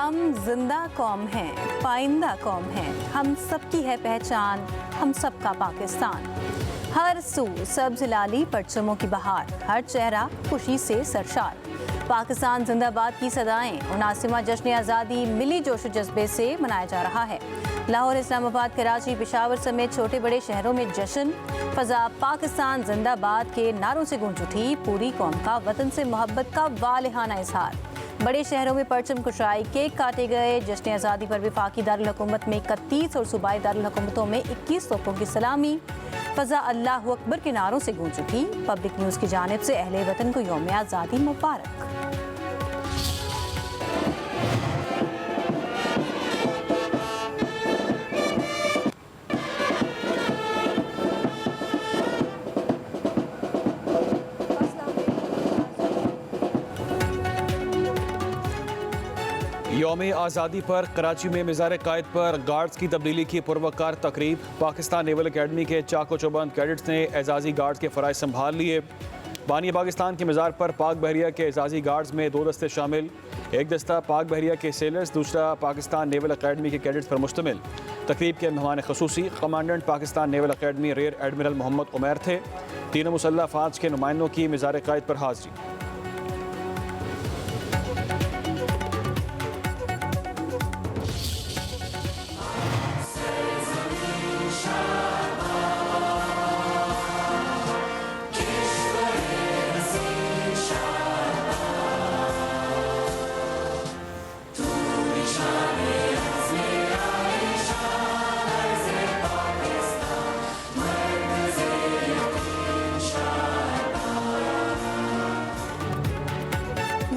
ہم زندہ قوم ہیں، پائندہ قوم ہیں، ہم سب کی ہے پہچان، ہم سب کا پاکستان۔ ہر سو سبز لالی پرچموں کی بہار، ہر چہرہ خوشی سے سرشار۔ پاکستان زندہ باد کی صدائیں، 79واں جشن آزادی ملی جوش و جذبے سے منایا جا رہا ہے۔ لاہور، اسلام آباد، کراچی، پشاور سمیت چھوٹے بڑے شہروں میں جشن، فضا پاکستان زندہ باد کے نعروں سے گونج اٹھی۔ پوری قوم کا وطن سے محبت کا والہانہ اظہار۔ بڑے شہروں میں پرچم کشائی، کیک کاٹے گئے۔ جشن آزادی پر وفاقی دارالحکومت میں 31 اور صوبائی دارالحکومتوں میں 21 توپوں کی سلامی، فضا اللہ اکبر کے نعروں سے گونج اٹھی۔ پبلک نیوز کی جانب سے اہل وطن کو یوم آزادی مبارک۔ یوم آزادی پر کراچی میں مزار قائد پر گارڈز کی تبدیلی کی پروقار تقریب۔ پاکستان نیول اکیڈمی کے چاق و چوبند کیڈٹس نے اعزازی گارڈز کے فرائض سنبھال لیے۔ بانی پاکستان کی مزار پر پاک بحریہ کے اعزازی گارڈز میں 2 دستے شامل، ایک دستہ پاک بحریہ کے سیلرز، دوسرا پاکستان نیول اکیڈمی کے کیڈٹس پر مشتمل۔ تقریب کے مہمان خصوصی commandant Pakistan naval academy rear admiral Muhammad Umair تھے۔ تینوں مسلح افواج کے نمائندوں کی مزار قائد پر حاضری۔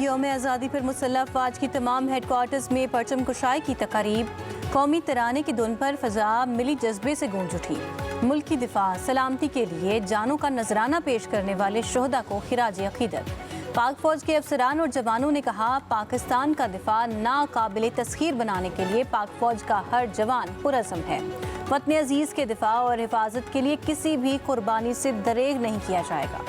یوم آزادی پر مسلح افواج کی تمام ہیڈ کوارٹرز میں پرچم کشائی کی تقاریب۔ قومی ترانے کی دھن پر فضا ملی جذبے سے گونج اٹھی۔ ملک کی دفاع سلامتی کے لیے جانوں کا نذرانہ پیش کرنے والے شہداء کو خراج عقیدت۔ پاک فوج کے افسران اور جوانوں نے کہا، پاکستان کا دفاع ناقابل تسخیر بنانے کے لیے پاک فوج کا ہر جوان پرعزم ہے۔ وطن عزیز کے دفاع اور حفاظت کے لیے کسی بھی قربانی سے دریغ نہیں کیا جائے گا۔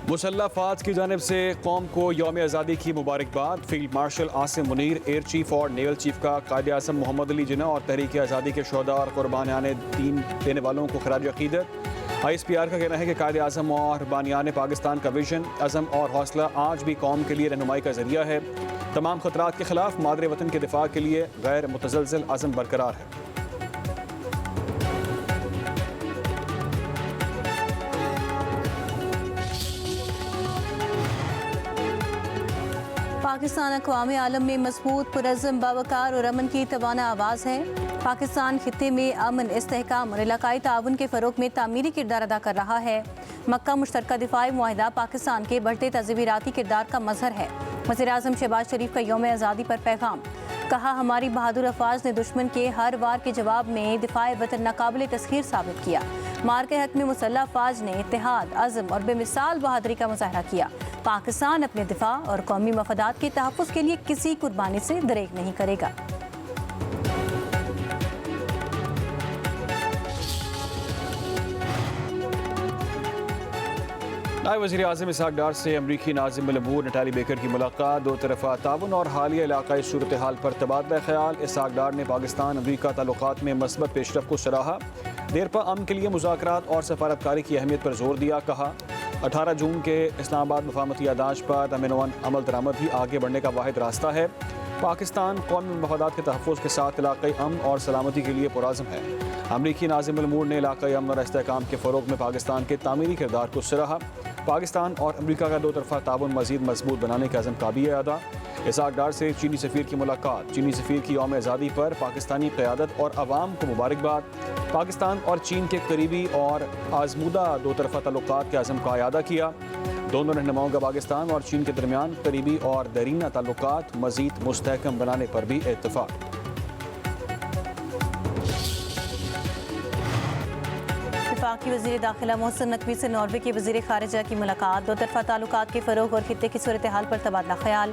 مسلح افواج کی جانب سے قوم کو یوم آزادی کی مبارکباد۔ Field marshal Asim Munir, air chief اور نیول چیف کا قائد اعظم محمد علی جناح اور تحریک آزادی کے شہداء اور قربانیان دین دینے والوں کو خراج عقیدت۔ آئی ایس پی آر کا کہنا ہے کہ قائد اعظم اور بانیان پاکستان کا ویژن، عزم اور حوصلہ آج بھی قوم کے لیے رہنمائی کا ذریعہ ہے۔ تمام خطرات کے خلاف مادر وطن کے دفاع کے لیے غیر متزلزل عزم برقرار ہے۔ پاکستان اقوام عالم میں مضبوط، پرعزم، باوقار اور امن کی توانا آواز ہے۔ پاکستان خطے میں امن، استحکام اور علاقائی تعاون کے فروغ میں تعمیری کردار ادا کر رہا ہے۔ مکہ مشترکہ دفاعی معاہدہ پاکستان کے بڑھتے تذہیباتی کردار کا مظہر ہے۔ وزیر اعظم شہباز شریف کا یوم آزادی پر پیغام، کہا، ہماری بہادر افواج نے دشمن کے ہر وار کے جواب میں دفاع وطن ناقابل تسخیر ثابت کیا۔ مار کے حق میں مسلح افواج نے اتحاد، عزم اور بے مثال بہادری کا مظاہرہ کیا۔ پاکستان اپنے دفاع اور قومی مفادات کے تحفظ کے لیے کسی قربانی سے دریغ نہیں کرے گا۔ نائب وزیر اعظم اسحاق ڈار سے امریکی ناظم الامور نٹالی بیکر کی ملاقات۔ 2 طرفہ تعاون اور حالیہ علاقائی صورتحال پر تبادلہ خیال۔ اسحاق ڈار نے پاکستان امریکہ تعلقات میں مثبت پیش رفت کو سراہا۔ دیرپا امن کے لیے مذاکرات اور سفارتکاری کی اہمیت پر زور دیا۔ کہا، 18 جون کے اسلام آباد مفاہمتی یادداشت پر امن و عمل درآمد ہی آگے بڑھنے کا واحد راستہ ہے۔ پاکستان قومی مفادات کے تحفظ کے ساتھ علاقائی امن اور سلامتی کے لیے پرعزم ہے۔ امریکی ناظم الامور نے علاقائی امن اور استحکام کے فروغ میں پاکستان کے تعمیری کردار کو سراہا۔ پاکستان اور امریکہ کا 2 طرفہ تعاون مزید مضبوط بنانے کا عزم کا بھی اعادہ۔ اسحاق ڈار سے چینی سفیر کی ملاقات۔ چینی سفیر کی یوم آزادی پر پاکستانی قیادت اور عوام کو مبارکباد۔ پاکستان اور چین کے قریبی اور آزمودہ 2 طرفہ تعلقات کے عزم کا اعادہ کیا۔ دونوں رہنماؤں کا پاکستان اور چین کے درمیان قریبی اور دیرینہ تعلقات مزید مستحکم بنانے پر بھی اتفاق۔ وفاقی وزیر داخلہ محسن نقوی سے ناروے کے وزیر خارجہ کی ملاقات۔ 2 طرفہ تعلقات کے فروغ اور خطے کی صورتحال پر تبادلہ خیال۔